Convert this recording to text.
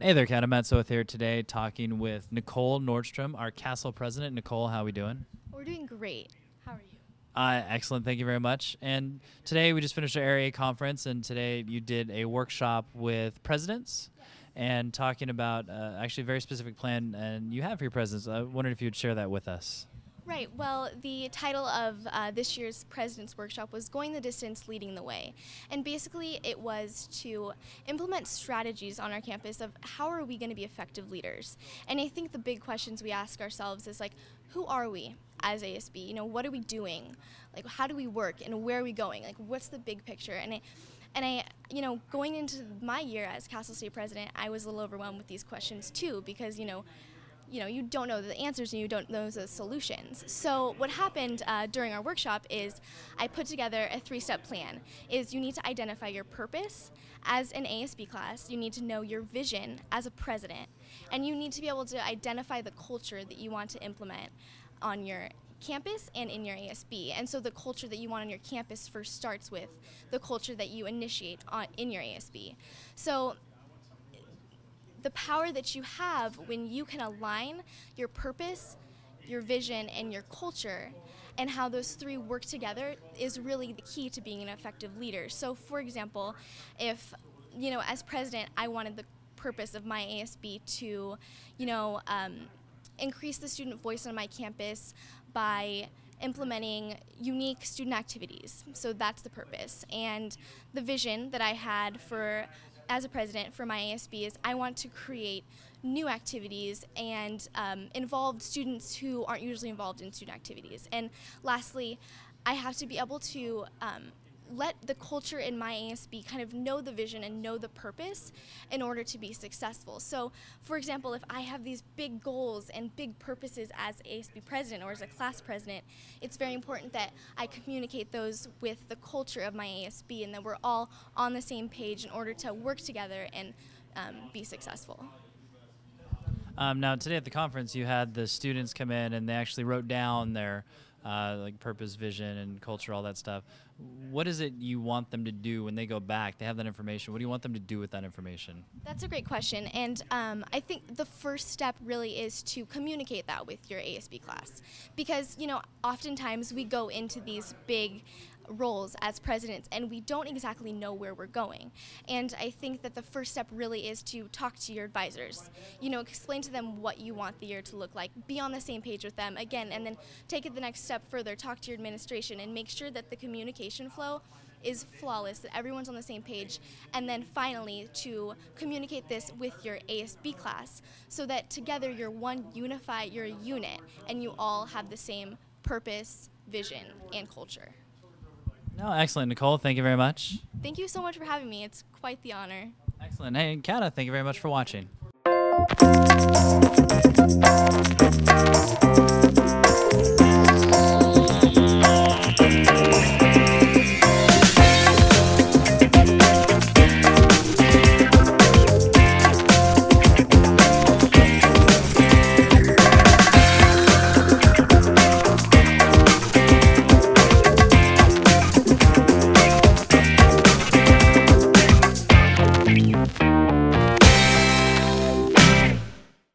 Hey there, Kat. I'm Matt Soth here today talking with Nicole Nordstrom, our Castle president. Nicole, how are we doing? We're doing great. How are you? Excellent. Thank you very much. And today we just finished our area conference, and today you did a workshop with presidents and talking about actually a very specific plan and you have for your presidents. I wondered if you would share that with us. Right. Well, the title of this year's President's Workshop was Going the Distance, Leading the Way. And basically it was to implement strategies on our campus of how are we going to be effective leaders. And I think the big questions we ask ourselves is like, who are we as ASB? You know, what are we doing? Like, how do we work and where are we going? Like, what's the big picture? And I, you know, going into my year as Castle State President, I was a little overwhelmed with these questions too because, you don't know the answers and you don't know the solutions. So what happened during our workshop is I put together a 3-step plan. Is you need to identify your purpose as an ASB class, you need to know your vision as a president, and you need to be able to identify the culture that you want to implement on your campus and in your ASB. And so the culture that you want on your campus first starts with the culture that you initiate in your ASB. So the power that you have when you can align your purpose, your vision, and your culture, and how those three work together is really the key to being an effective leader. So for example, if, as president, I wanted the purpose of my ASB to, increase the student voice on my campus by implementing unique student activities. So that's the purpose. And the vision that I had as a president for my ASB is I want to create new activities and involve students who aren't usually involved in student activities. And lastly, I have to be able to let the culture in my ASB kind of know the vision and know the purpose in order to be successful. So, for example, if I have these big goals and big purposes as ASB president or as a class president, it's very important that I communicate those with the culture of my ASB and that we're all on the same page in order to work together and be successful. Now, today at the conference, you had the students come in and they actually wrote down their purpose, vision, and culture, all that stuff. What is it you want them to do when they go back? They have that information. What do you want them to do with that information? That's a great question, and I think the first step really is to communicate that with your ASB class, because oftentimes we go into these big roles as presidents and we don't exactly know where we're going. And I think that the first step really is to talk to your advisors, explain to them what you want the year to look like, be on the same page with them again, and then take it the next step further, talk to your administration and make sure that the communication flow is flawless, that everyone's on the same page, and then finally to communicate this with your ASB class so that together you're you're a unit and you all have the same purpose, vision, and culture. No, excellent, Nicole. Thank you very much. Thank you so much for having me. It's quite the honor. Excellent. Hey, and Kata, thank you very much for watching.